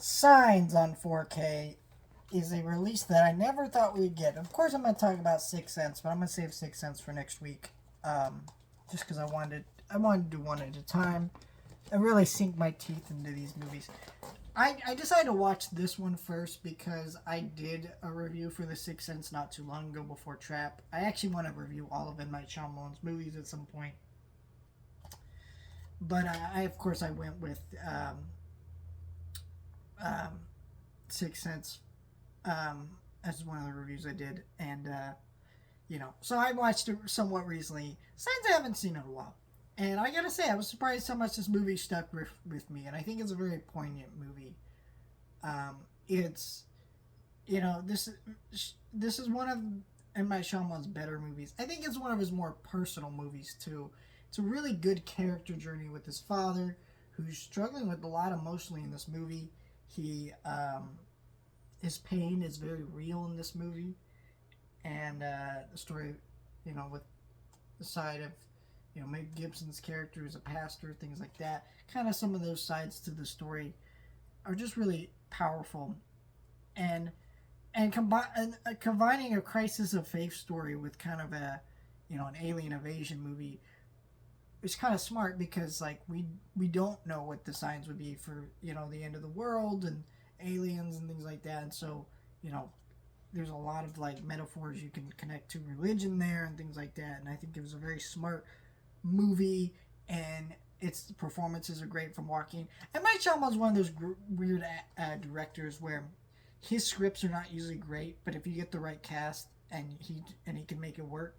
Signs on 4K is a release that I never thought we'd get. Of course, I'm going to talk about Sixth Sense, but I'm going to save Sixth Sense for next week, just because I wanted to do one at a time and really sink my teeth into these movies. I decided to watch this one first because I did a review for The Sixth Sense not too long ago before Trap. I actually want to review all of M. Night Shyamalan's movies at some point, but I of course I went with um, Sixth Sense as one of the reviews I did, and so I watched it somewhat recently. Signs I haven't seen in a while, and I gotta say I was surprised how much this movie stuck with me, and I think it's a very poignant movie. It's this is one of M. Night Shyamalan's better movies. I think it's one of his more personal movies too. It's a really good character journey with his father, who's struggling with a lot emotionally in this movie. He his pain is very real in this movie, and the story, with the side of Meg Gibson's character as a pastor, things like that. Kind of some of those sides to the story are just really powerful, and combining a crisis of faith story with kind of an alien invasion movie is kind of smart because like we don't know what the signs would be for the end of the world and aliens and things like that, and so there's a lot of like metaphors you can connect to religion there and things like that, and I think it was a very smart movie, and its performances are great from Joaquin. And Mike Shyamalan is one of those weird directors where his scripts are not usually great, but if you get the right cast and he can make it work,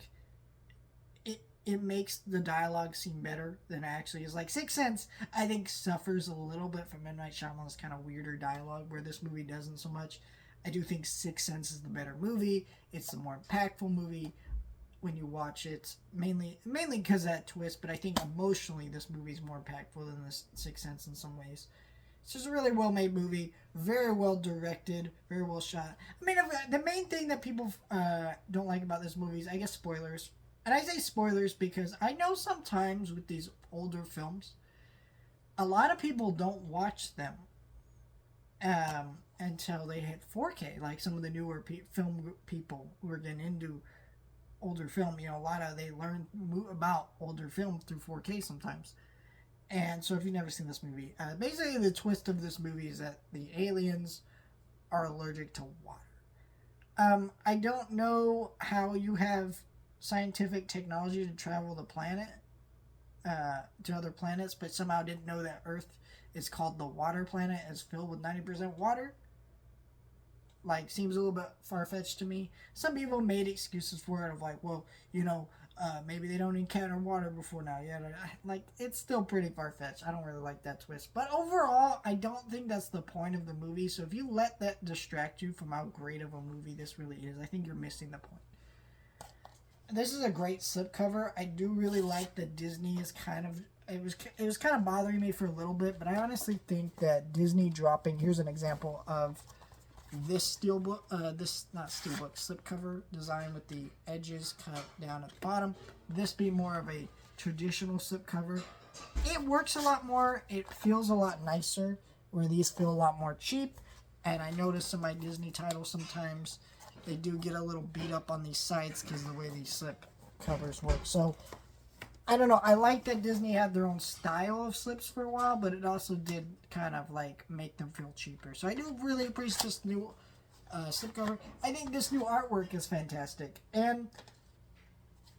it makes the dialogue seem better than it actually is. Like Sixth Sense, I think suffers a little bit from M. Night Shyamalan's kind of weirder dialogue, where this movie doesn't so much. I do think Sixth Sense is the better movie. It's the more impactful movie when you watch it, mainly because of that twist. But I think emotionally, this movie is more impactful than the Sixth Sense in some ways. It's just a really well made movie, very well directed, very well shot. I mean, the main thing that people don't like about this movie is, I guess, spoilers. And I say spoilers because I know sometimes with these older films, a lot of people don't watch them until they hit 4K. Like some of the newer film people who are getting into older film, a lot of they learn about older film through 4K sometimes. And so if you've never seen this movie, basically the twist of this movie is that the aliens are allergic to water. I don't know how you have scientific technology to travel the planet to other planets, but somehow didn't know that Earth is called the water planet, is filled with 90% water. Like, seems a little bit far-fetched to me. Some people made excuses for it of like, well, maybe they don't encounter water before now. Yeah, like, it's still pretty far-fetched. I don't really like that twist. But overall, I don't think that's the point of the movie. So if you let that distract you from how great of a movie this really is, I think you're missing the point. This is a great slipcover. I do really like that Disney is kind of it was kind of bothering me for a little bit, but I honestly think that Disney dropping, here's an example of this steelbook, this not steelbook, slipcover design with the edges cut down at the bottom. This being more of a traditional slipcover. It works a lot more. It feels a lot nicer, where these feel a lot more cheap. And I notice in my Disney titles sometimes they do get a little beat up on these sides because of the way these slip covers work. So I don't know. I like that Disney had their own style of slips for a while, but it also did kind of like make them feel cheaper. So I do really appreciate this new slipcover. I think this new artwork is fantastic, and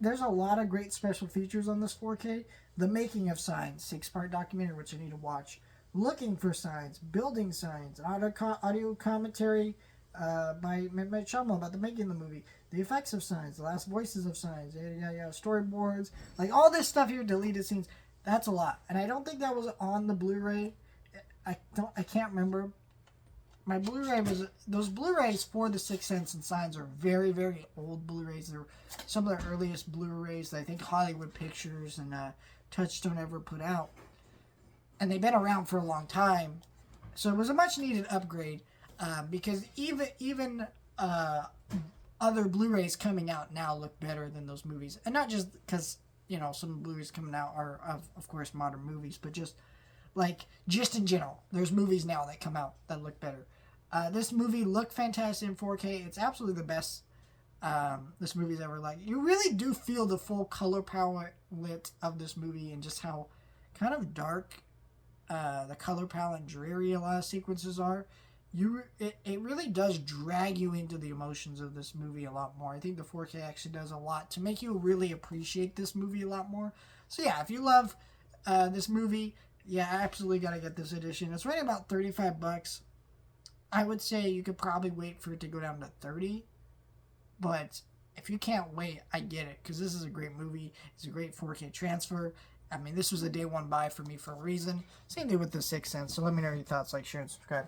there's a lot of great special features on this 4K. The Making of Signs, 6-part documentary, which I need to watch. Looking for Signs, Building Signs, audio commentary by Shyamalan about the making of the movie, the effects of Signs, the last voices of Signs, storyboards, like all this stuff here, deleted scenes. That's a lot, and I don't think that was on the Blu-ray. I can't remember. My Blu-ray was those Blu-rays for The Sixth Sense and Signs are very, very old Blu-rays. They're some of the earliest Blu-rays that I think Hollywood Pictures and Touchstone ever put out, and they've been around for a long time. So it was a much needed upgrade. Because even other Blu-rays coming out now look better than those movies, and not just because some Blu-rays coming out are of course modern movies, but just Like, just in general, there's movies now that come out that look better. This movie looked fantastic in 4K. It's absolutely the best this movie's ever. Like, you really do feel the full color palette of this movie, and just how kind of dark the color palette and dreary a lot of sequences are. It really does drag you into the emotions of this movie a lot more. I think the 4K actually does a lot to make you really appreciate this movie a lot more. So yeah, if you love this movie, yeah, I absolutely gotta get this edition. It's right about $35. I would say you could probably wait for it to go down to 30, but if you can't wait, I get it, because this is a great movie. It's a great 4K transfer. I mean, this was a day one buy for me for a reason. Same thing with The Sixth Sense. So let me know your thoughts. Like, share, and subscribe.